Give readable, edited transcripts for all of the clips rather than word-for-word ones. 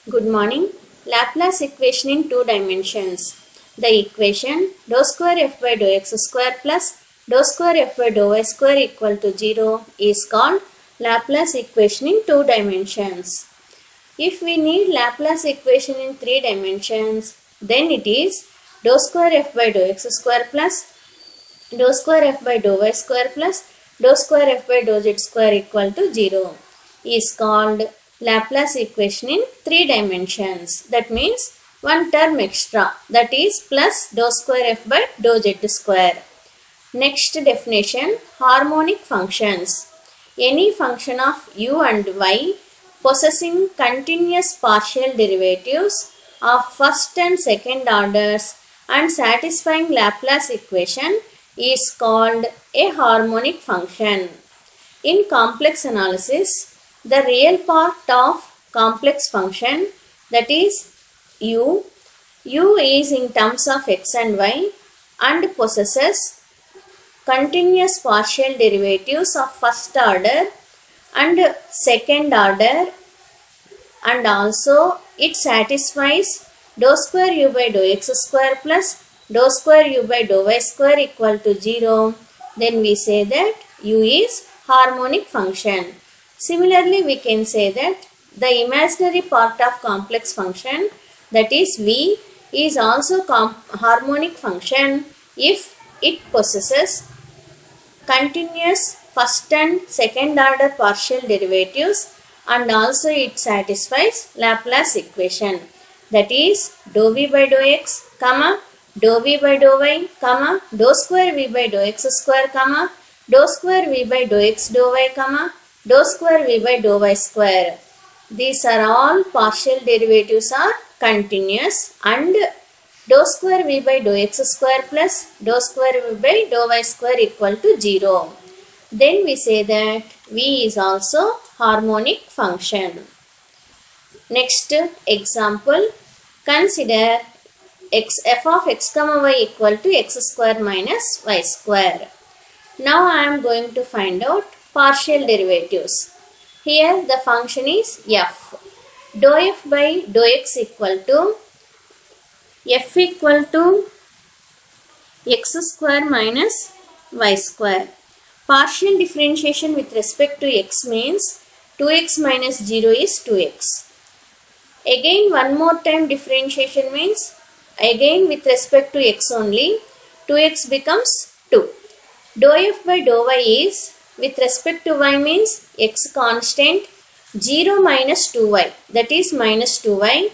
Good morning. Laplace equation in two dimensions. The equation dou square f by dou x square plus dou square f by dou y square equal to 0 is called Laplace equation in two dimensions. If we need Laplace equation in three dimensions, then it is dou square f by dou x square plus dou square f by dou y square plus dou square f by dou z square equal to 0 is called Laplace equation in three dimensions. That means one term extra, that is plus dou square f by dou z square. Next definition, harmonic functions. Any function of u and y possessing continuous partial derivatives of first and second orders and satisfying Laplace equation is called a harmonic function. In complex analysis, the real part of complex function, that is u is in terms of x and y and possesses continuous partial derivatives of first order and second order, and also it satisfies dou square u by dou x square plus dou square u by dou y square equal to 0, then we say that u is harmonic function. Similarly, we can say that the imaginary part of complex function, that is v, is also harmonic function if it possesses continuous first and second order partial derivatives and also it satisfies Laplace equation, that is dou v by dou x, dou v by dou y, dou square v by dou x square, dou square v by dou x dou y, dou square v by dou y square. These are all partial derivatives are continuous, and dou square v by dou x square plus dou square v by dou y square equal to 0. Then we say that v is also harmonic function. Next example, consider f of x comma y equal to x square minus y square. Now I am going to find out partial derivatives. Here the function is f. Dou f by dou x equal to f equal to x square minus y square. Partial differentiation with respect to x means 2x minus 0 is 2x. Again one more time differentiation means again with respect to x only 2x becomes 2. Dou f by dou y is with respect to y means x constant 0 minus 2y, that is minus 2y.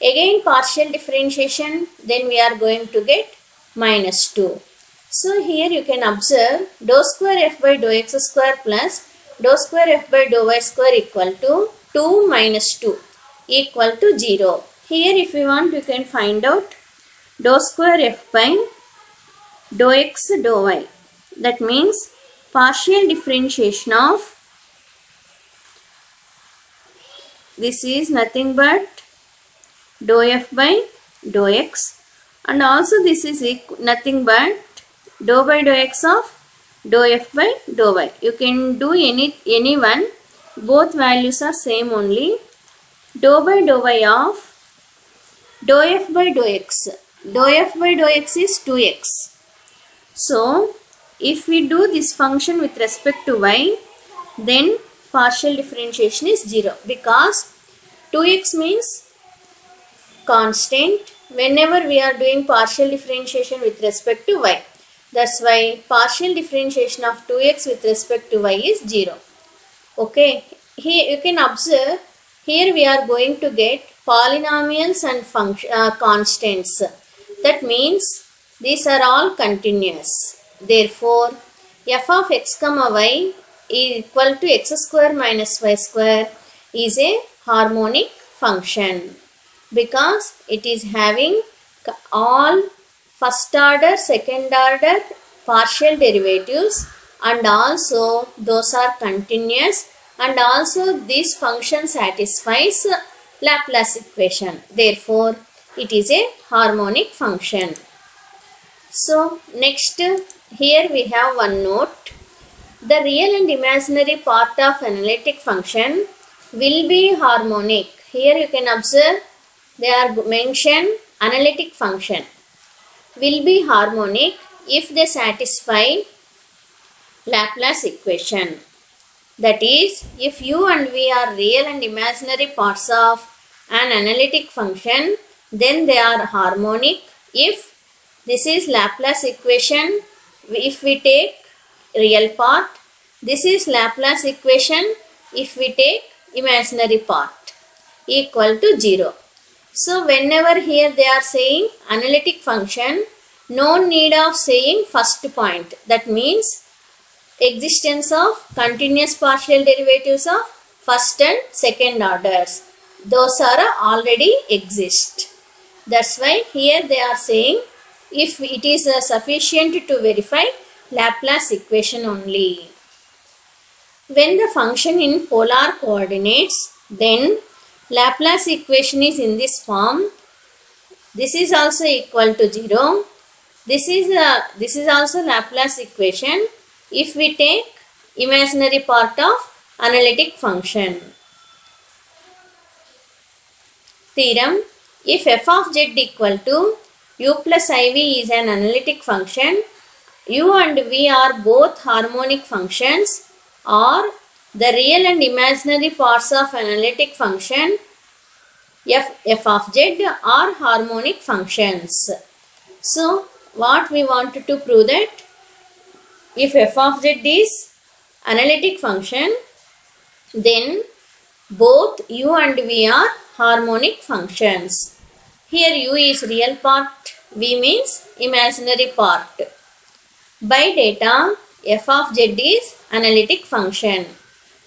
Again partial differentiation, then we are going to get minus 2. So here you can observe dou square f by dou x square plus dou square f by dou y square equal to 2 minus 2 equal to 0. Here if you want you can find out dou square f by dou x dou y. That means partial differentiation of this is nothing but dou f by dou x, and also this is nothing but dou by dou x of dou f by dou y. You can do any one, both values are same only. Dou by dou y of dou f by dou x. Dou f by dou x is 2x. So if we do this function with respect to y, then partial differentiation is 0 because 2x means constant whenever we are doing partial differentiation with respect to y. That's why partial differentiation of 2x with respect to y is 0. Okay, here you can observe, here we are going to get polynomials and constants. That means these are all continuous. Therefore, f of x comma y equal to x square minus y square is a harmonic function because it is having all first order, second order partial derivatives, and also those are continuous, and also this function satisfies Laplace equation. Therefore, it is a harmonic function. So next, here we have one note. The real and imaginary part of analytic function will be harmonic here you can observe they are mentioned analytic function will be harmonic if they satisfy Laplace equation. That is, if u and v are real and imaginary parts of an analytic function, then they are harmonic if this is Laplace equation. If we take real part, this is Laplace equation if we take imaginary part, equal to 0. So whenever here they are saying analytic function, no need of saying first point. That means existence of continuous partial derivatives of first and second orders. Those are already exist. That's why here they are saying if it is sufficient to verify Laplace equation only. When the function in polar coordinates, then Laplace equation is in this form. This is also equal to 0. This is also Laplace equation if we take imaginary part of analytic function. Theorem: if f of z equal to u plus iv is an analytic function, u and v are both harmonic functions, or the real and imaginary parts of analytic function f of z are harmonic functions. So what we wanted to prove that if f of z is analytic function, then both u and v are harmonic functions. Here u is real part, v means imaginary part. By data, f of z is analytic function.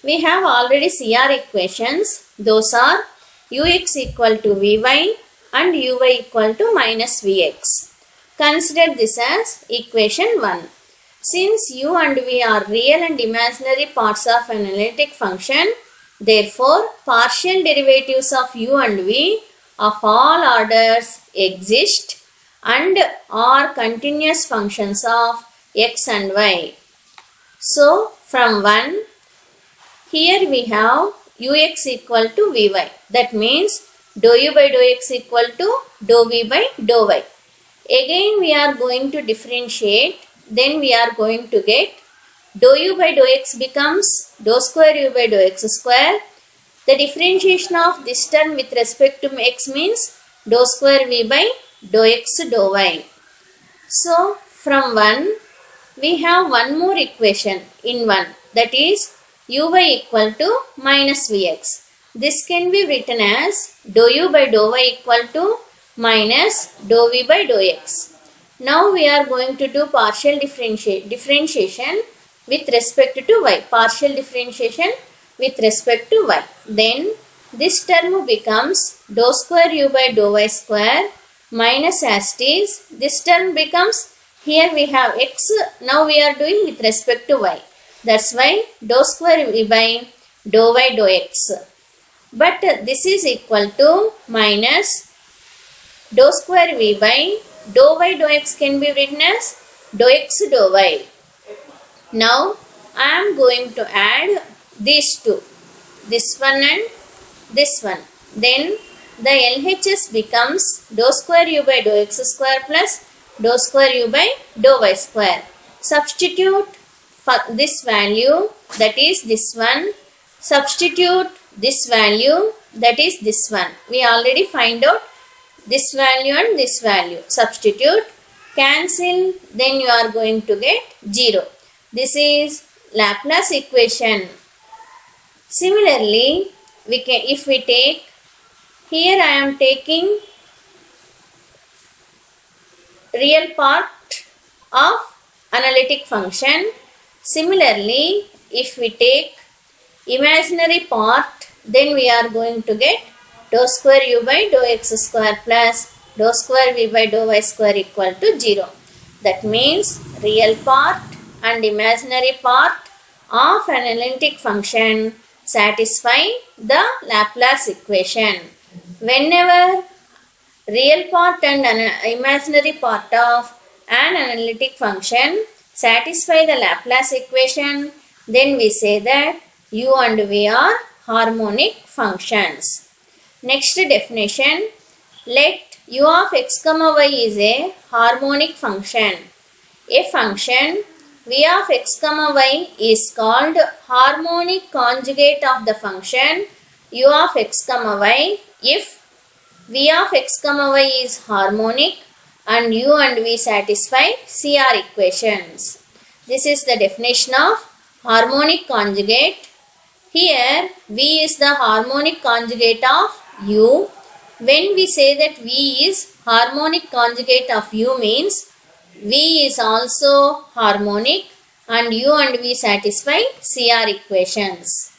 We have already CR equations. Those are ux equal to vy and uy equal to minus vx. Consider this as equation 1. Since u and v are real and imaginary parts of an analytic function, therefore partial derivatives of u and v of all orders exist and are continuous functions of x and y. So from 1, here we have ux equal to vy. That means dou u by dou x equal to dou v by dou y. Again we are going to differentiate. Then we are going to get dou u by dou x becomes dou square u by dou x square. The differentiation of this term with respect to x means dou square v by dou x dou y. So from 1 we have one more equation in 1, that is uy equal to minus vx. This can be written as dou u by dou y equal to minus dou v by dou x. Now we are going to do partial differentiation with respect to y. Partial differentiation with respect to y. Then this term becomes dou square u by dou y square minus as it is. This term becomes, here we have x. Now we are doing with respect to y. That's why dou square v by dou y dou x. But this is equal to minus dou square v by dou y dou x can be written as dou x dou y. Now I am going to add these two, this one and this one. Then the LHS becomes dou square u by dou x square plus dou square u by dou y square. Substitute for this value, that is this one. Substitute this value, that is this one. We already find out this value and this value. Substitute, cancel, then you are going to get 0. This is Laplace equation. Similarly, if we take, here I am taking real part of analytic function. Similarly, if we take imaginary part, then we are going to get dou square u by dou x square plus dou square v by dou y square equal to 0. That means real part and imaginary part of an analytic function satisfy the Laplace equation. Whenever real part and imaginary part of an analytic function satisfy the Laplace equation, then we say that u and v are harmonic functions. Next definition. Let u of x comma y is a harmonic function. A function v of x comma y is called harmonic conjugate of the function u of x comma y if v of x comma y is harmonic and u and v satisfy CR equations. This is the definition of harmonic conjugate. Here v is the harmonic conjugate of u. When we say that v is harmonic conjugate of u means v is also harmonic and u and v satisfy CR equations.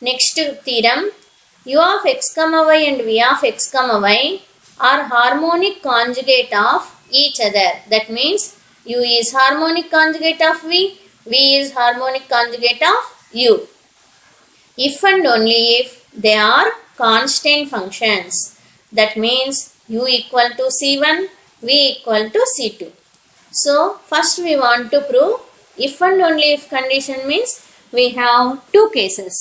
Next theorem. U of x comma y and v of x comma y are harmonic conjugate of each other. That means u is harmonic conjugate of v, v is harmonic conjugate of u. If and only if they are constant functions. That means u equal to C1, v equal to C2. So first we want to prove if and only if condition means we have two cases.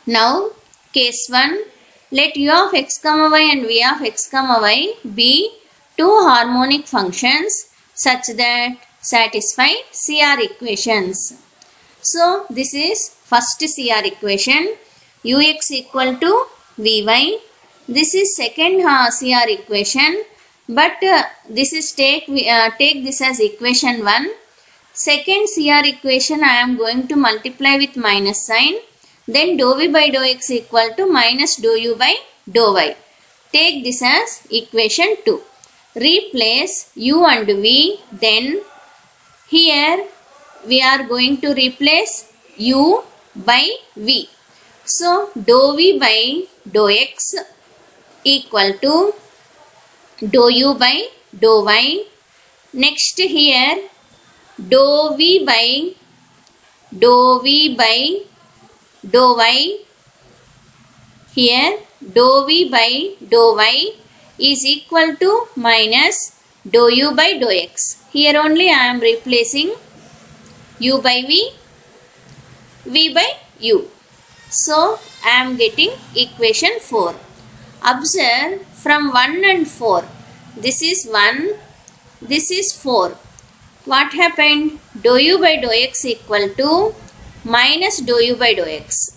Now case 1, let u of x comma y and v of x comma y be two harmonic functions such that satisfy CR equations. So this is first CR equation, ux equal to vy. This is second CR equation, but this is take this as equation 1. Second CR equation I am going to multiply with minus sign. Then dou v by dou x equal to minus dou u by dou y. Take this as equation 2. Replace u and v. Then here we are going to replace u by v. So dou v by dou x equal to dou u by dou y. Next here dou v by dou y. Here dou v by dou y is equal to minus dou u by dou x. Here only I am replacing u by v, v by u. So I am getting equation 4. Observe from 1 and 4. This is 1, this is 4. What happened? Dou u by dou x equal to minus dou u by dou x.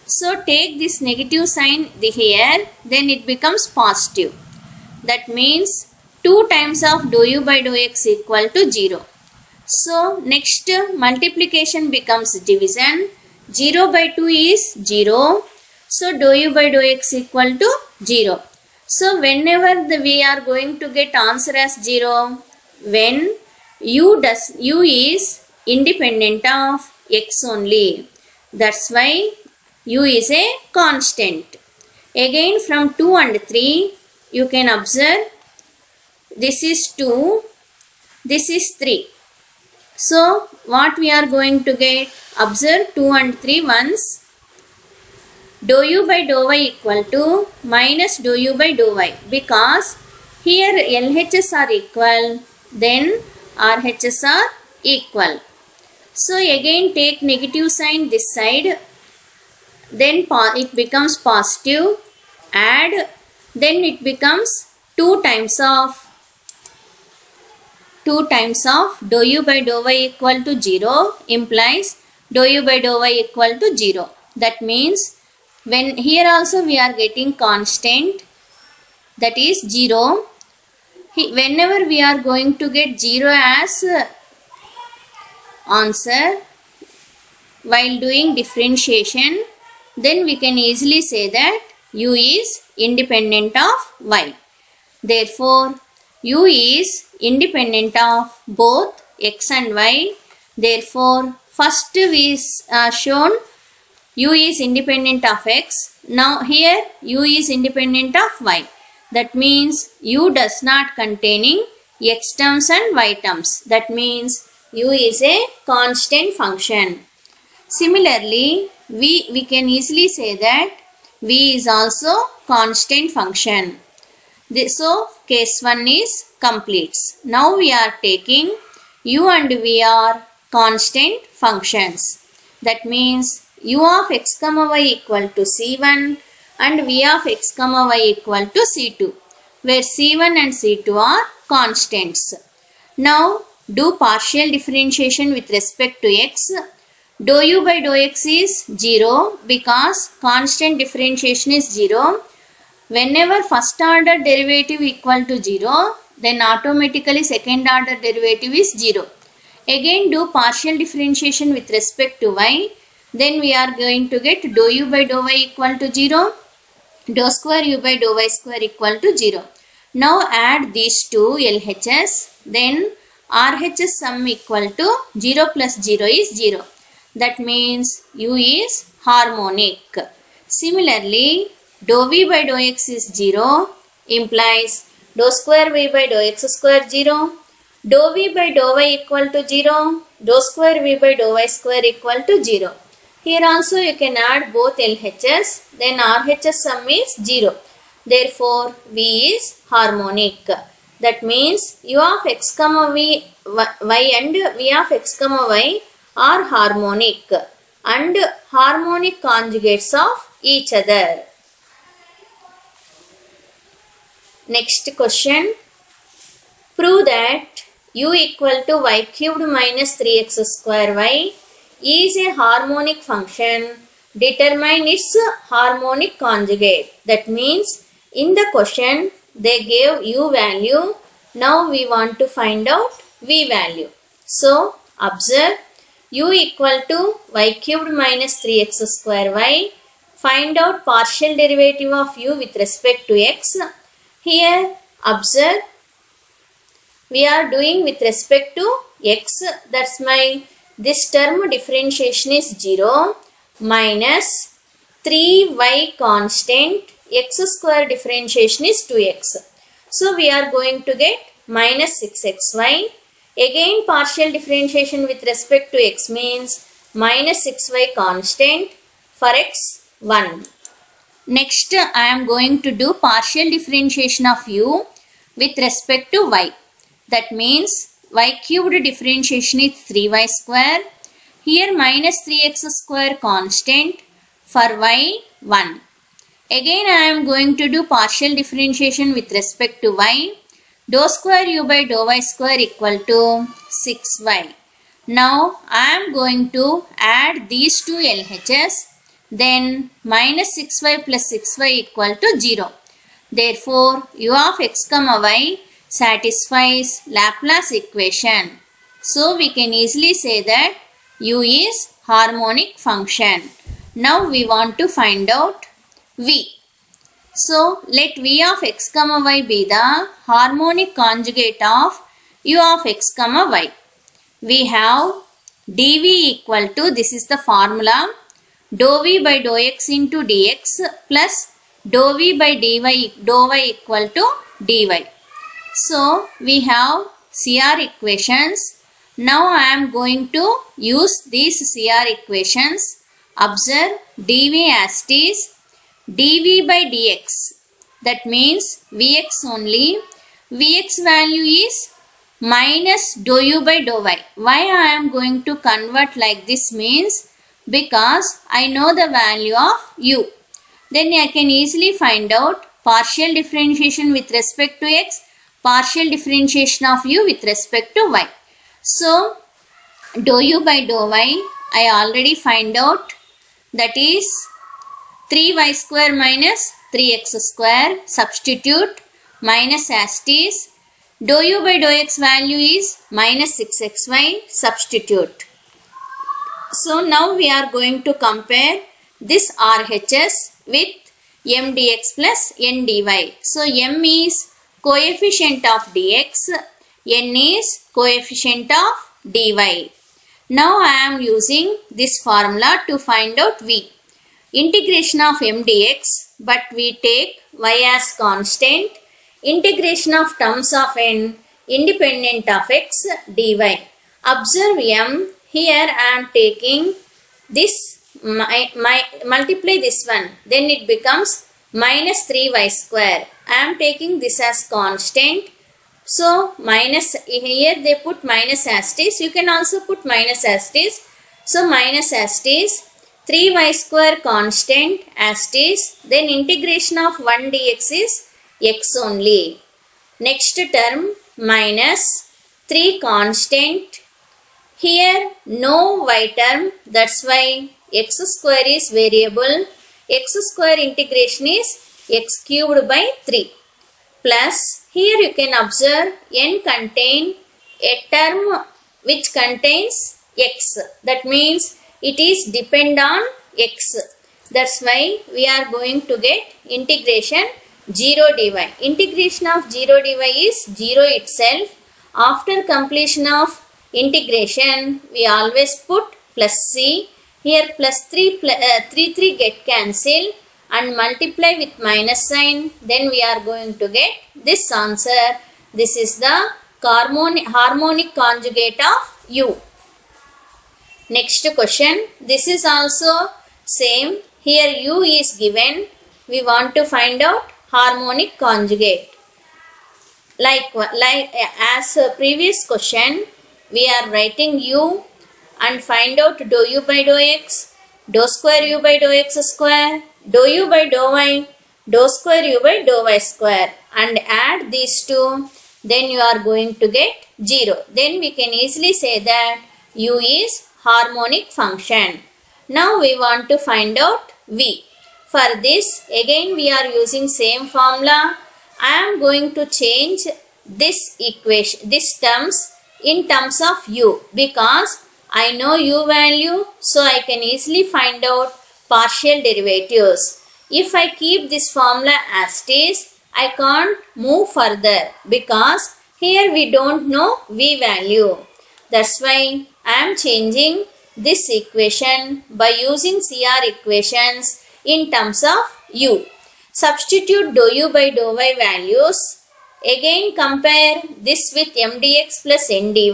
So take this negative sign here, then it becomes positive. That means 2 times of dou u by dou x equal to 0. So next multiplication becomes division. 0 by 2 is 0. So dou u by dou x equal to 0. So whenever we are going to get answer as 0, when u is independent of x only. That's why u is a constant. Again from 2 and 3 you can observe this is 2, this is 3. So what we are going to get? Observe 2 and 3 once. Dou u by dou y equal to minus dou u by dou y. Because here LHS are equal, then RHS are equal. So again take negative sign this side. Then it becomes positive. Add. Then it becomes 2 times of dou u by dou y equal to 0 implies dou u by dou y equal to 0. That means when here also we are getting constant, that is 0. Whenever we are going to get 0 as answer while doing differentiation, then we can easily say that u is independent of y. Therefore u is independent of both x and y. Therefore first we shown u is independent of x. Now here u is independent of y. That means u does not containing x terms and y terms. That means u is a constant function. Similarly, we can easily say that v is also constant function. So case 1 is completes. Now we are taking u and v are constant functions. That means u of x comma y equal to C1, and v of x comma y equal to C2, where C1 and C2 are constants. Now do partial differentiation with respect to x. Dou u by dou x is 0 because constant differentiation is 0. Whenever first order derivative equal to 0, then automatically second order derivative is 0. Again do partial differentiation with respect to y. Then we are going to get dou u by dou y equal to 0. Dou square u by dou y square equal to 0. Now add these two LHS. Then RHS sum equal to 0 plus 0 is 0. That means u is harmonic. Similarly, dou v by dou x is 0 implies dou square v by dou x square 0. Dou v by dou y equal to 0. Dou square v by dou y square equal to 0. Here also you can add both LHS. Then RHS sum is 0. Therefore, v is harmonic. That means u of x comma v y and v of x comma y are harmonic and harmonic conjugates of each other. Next question. Prove that u equal to y cubed minus 3x square y is a harmonic function. Determine its harmonic conjugate. That means in the question they gave u value. Now we want to find out v value. So observe u equal to y cubed minus 3x square y. Find out partial derivative of u with respect to x. Here observe we are doing with respect to x. That's my this term differentiation is 0 minus 3y constant. X square differentiation is 2x. So we are going to get minus 6xy. Again partial differentiation with respect to x means minus 6y constant for x 1. Next I am going to do partial differentiation of u with respect to y. That means y cubed differentiation is 3y square. Here minus 3x square constant for y 1. Again I am going to do partial differentiation with respect to y. Dou square u by dou y square equal to 6y. Now I am going to add these two LHS. Then minus 6y plus 6y equal to 0. Therefore u of x comma y satisfies Laplace equation. So we can easily say that u is harmonic function. Now we want to find out v. So let v of x comma y be the harmonic conjugate of u of x comma y. We have dv equal to, this is the formula, dou v by dou x into dx plus dou v by dou y equal to dy. So we have CR equations. Now I am going to use these CR equations. Observe dv as it is dv by dx. That means vx only. Vx value is minus dou u by dou y. Why I am going to convert like this means because I know the value of u. Then I can easily find out partial differentiation with respect to x, partial differentiation of u with respect to y. So dou u by dou y I already find out, that is 3y square minus 3x square. Substitute minus as it is. Dou u by dou x value is minus 6xy. Substitute. So now we are going to compare this RHS with m dx plus n dy. So m is coefficient of dx, n is coefficient of dy. Now I am using this formula to find out v. Integration of m dx, but we take y as constant. Integration of terms of n independent of x dy. Observe m. Here I am taking this, multiply this one, then it becomes minus 3y square. I am taking this as constant. So minus, here they put minus as it is. You can also put minus as it is. So minus as it is. 3y square constant as it is, then integration of 1 dx is x only. Next term minus 3 constant. Here no y term, that's why x square is variable. X square integration is x cubed by 3. Plus here you can observe n contain a term which contains x. That means it is depend on x. That's why we are going to get integration 0 dy. Integration of 0 dy is 0 itself. After completion of integration, we always put plus c. Here plus 3 get cancelled and multiply with minus sign. Then we are going to get this answer. This is the harmonic conjugate of u. Next question. This is also same. Here u is given. We want to find out harmonic conjugate. Like as previous question, we are writing u and find out dou u by dou x, dou square u by dou x square, dou u by dou y, dou square u by dou y square, and add these two. Then you are going to get 0. Then we can easily say that u is harmonic function. Now we want to find out v. For this again we are using same formula. I am going to change this equation, this terms in terms of u, because I know u value, so I can easily find out partial derivatives. If I keep this formula as it is, I can't move further because here we don't know v value. That's why I am changing this equation by using CR equations in terms of u. Substitute dou u by dou y values. Again compare this with m dx plus n dy.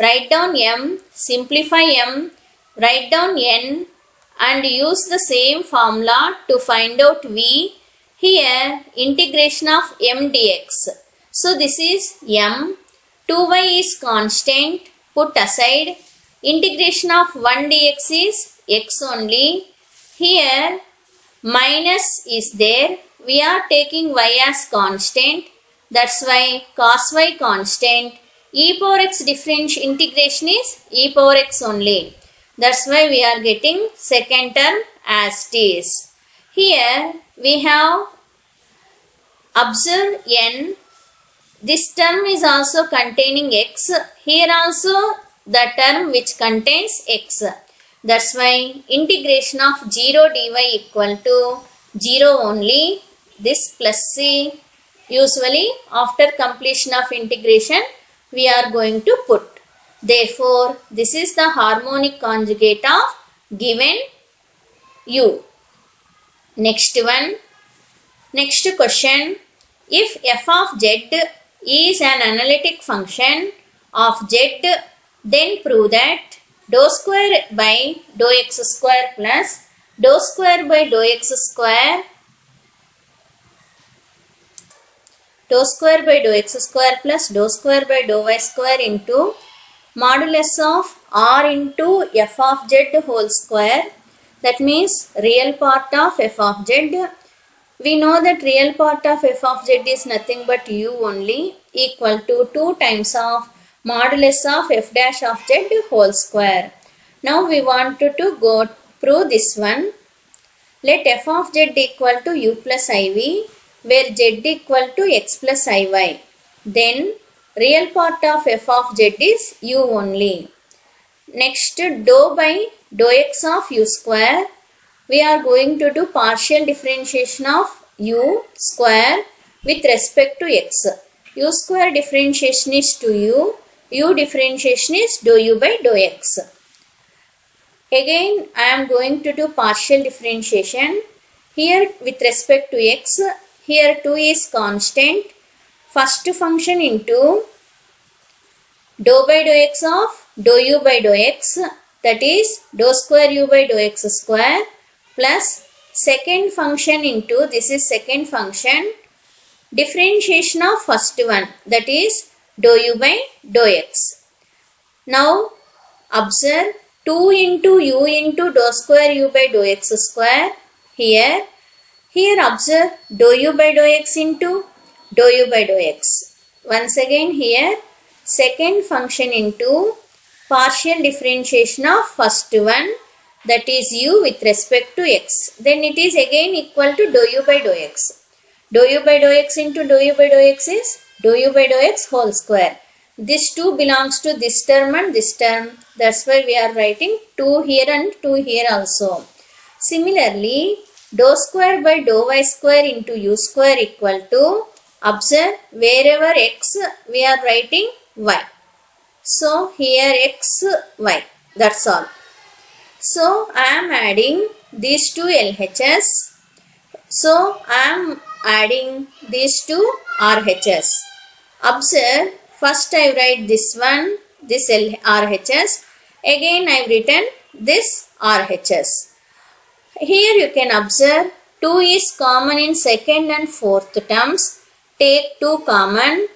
Write down m, simplify m, write down n and use the same formula to find out v. Here integration of m dx. So this is m, 2y is constant, put aside. Integration of 1 dx is x only. Here minus is there. We are taking y as constant. That's why cos y constant. E power x differential integration is e power x only. That's why we are getting second term as it is. Here we have observed n. This term is also containing x. Here also the term which contains x. That's why integration of 0 dy equal to 0 only. This plus c. Usually after completion of integration we are going to put. Therefore this is the harmonic conjugate of given u. Next one. Next question. If f of z is an analytic function of z, then prove that dou square by dou x square plus dou square by dou x square, dou square by dou x square plus dou square by dou y square into modulus of r into f of z whole square. That means real part of f of z. We know that real part of f of z is nothing but u only, equal to 2 times of modulus of f dash of z whole square. Now we want to go prove this one. Let f of z equal to u plus iv, where z equal to x plus iy. Then real part of f of z is u only. Next dou by dou x of u square. We are going to do partial differentiation of u square with respect to x. U square differentiation is 2u. U differentiation is dou u by dou x. Again I am going to do partial differentiation. Here with respect to x, here 2 is constant. First function into dou by dou x of dou u by dou x, that is dou square u by dou x square, plus second function into, this is second function, differentiation of first one, that is dou u by dou x. Now observe 2 into u into dou square u by dou x square. Here observe dou u by dou x into dou u by dou x. Once again here second function into partial differentiation of first one, that is u with respect to x. Then it is again equal to dou u by dou x. Dou u by dou x into dou u by dou x is dou u by dou x whole square. This 2 belongs to this term and this term. That's why we are writing 2 here and 2 here also. Similarly, dou square by dou y square into u square equal to, observe wherever x we are writing y. So here x, y. That's all. So I am adding these two LHS. So I am adding these two RHS. Observe, first I write this one, this RHS. Again I have written this RHS. Here you can observe 2 is common in second and fourth terms. Take 2 common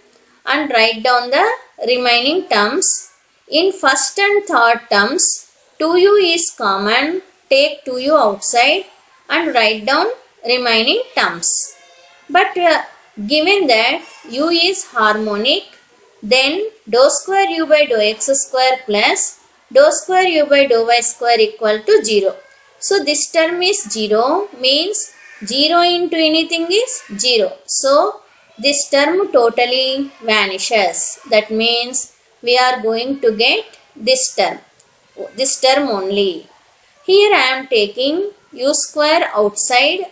and write down the remaining terms. In first and third terms, 2u is common. Take 2u outside and write down remaining terms. But given that u is harmonic, then dou square u by dou x square plus dou square u by dou y square equal to 0. So this term is 0, means 0 into anything is 0. So this term totally vanishes. That means we are going to get this term only. Here I am taking u square outside,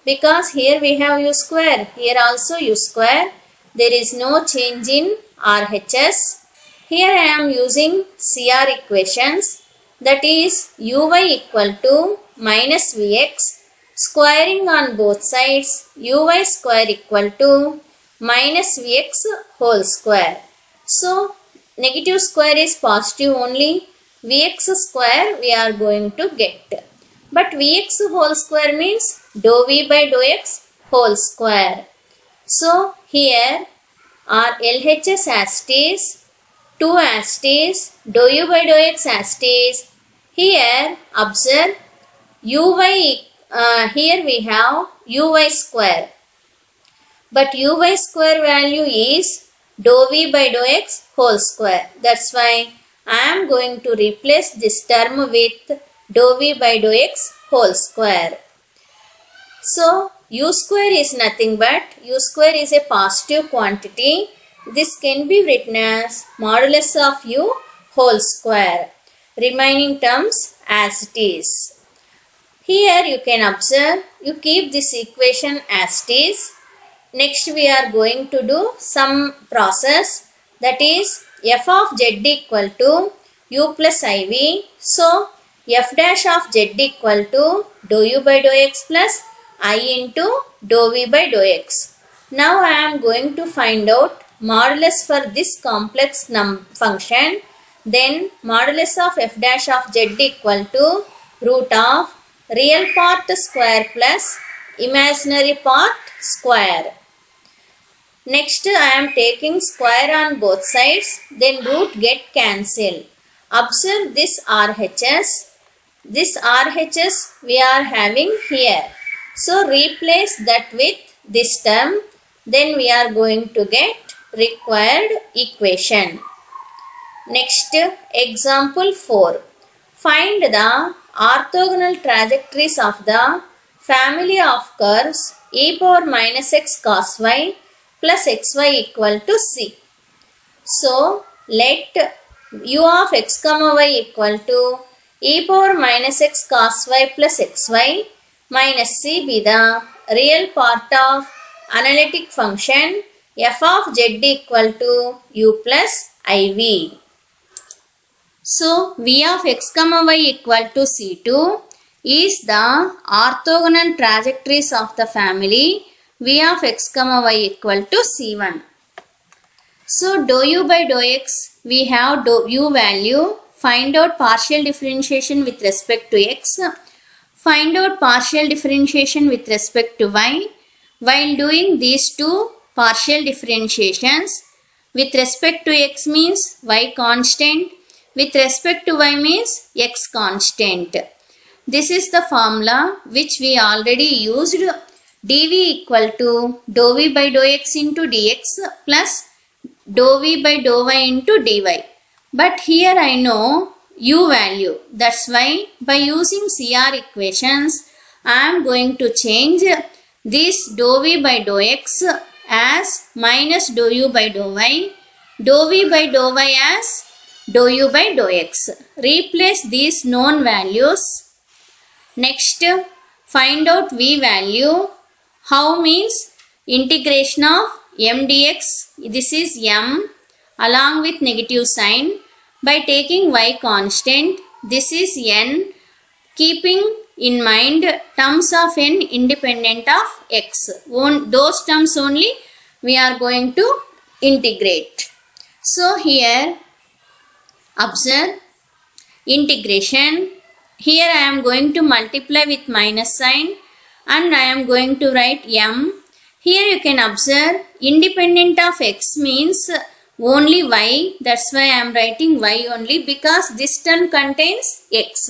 because here we have u square, here also u square. There is no change in RHS. Here I am using CR equations, that is uy equal to minus vx, squaring on both sides, uy square equal to minus vx whole square. So negative square is positive only, vx square we are going to get. But vx whole square means dou v by dou x whole square. So here our LHS as it is, 2 as it is, dou u by dou x as it is. Here observe uy, here we have uy square. But uy square value is dou v by dou x whole square. That's why I am going to replace this term with dou v by dou x whole square. So u square is nothing but, u square is a positive quantity. This can be written as modulus of u whole square. Remaining terms as it is. Here you can observe, you keep this equation as it is. Next we are going to do some process, that is f of z equal to u plus iv. So f dash of z equal to dou u by dou x plus I into dou v by dou x. Now I am going to find out modulus for this complex function. Then modulus of f dash of z equal to root of real part square plus imaginary part square. Next I am taking square on both sides, then root get cancelled. Observe this RHS. This RHS we are having here. So replace that with this term, then we are going to get required equation. Next, example 4. Find the orthogonal trajectories of the family of curves e power minus x cos y plus xy equal to c. So let u of x comma y equal to e power minus x cos y plus xy minus c be the real part of analytic function f of z equal to u plus iv. So v of x comma y equal to c2 is the orthogonal trajectories of the family v of x comma y equal to c1. So dou u by dou x, we have dou u value. Find out partial differentiation with respect to x. Find out partial differentiation with respect to y. While doing these two partial differentiations, with respect to x means y constant, with respect to y means x constant. This is the formula which we already used. dv equal to dou v by dou x into dx plus dou v by dou y into dy. But here I know u value. That's why by using CR equations I am going to change this dou v by dou x as minus dou u by dou y, dou v by dou y as dou u by dou x. Replace these known values. Next, find out v value. How means integration of m dx. This is m along with negative sign. By taking y constant, this is n, keeping in mind terms of n independent of x. Those terms only we are going to integrate. So here observe integration. Here I am going to multiply with minus sign and I am going to write m. Here you can observe independent of x means only y. That's why I am writing y only, because this term contains x.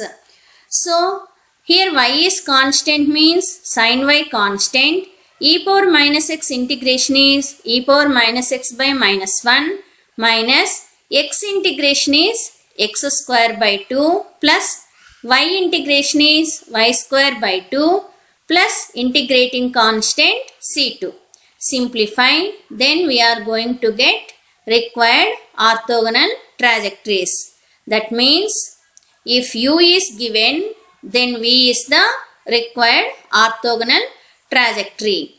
So here y is constant means sin y constant. E power minus x integration is e power minus x by minus 1 minus x integration is x square by 2 plus y integration is y square by 2 plus integrating constant c2. Simplify, then we are going to get required orthogonal trajectories. That means if u is given, then v is the required orthogonal trajectory.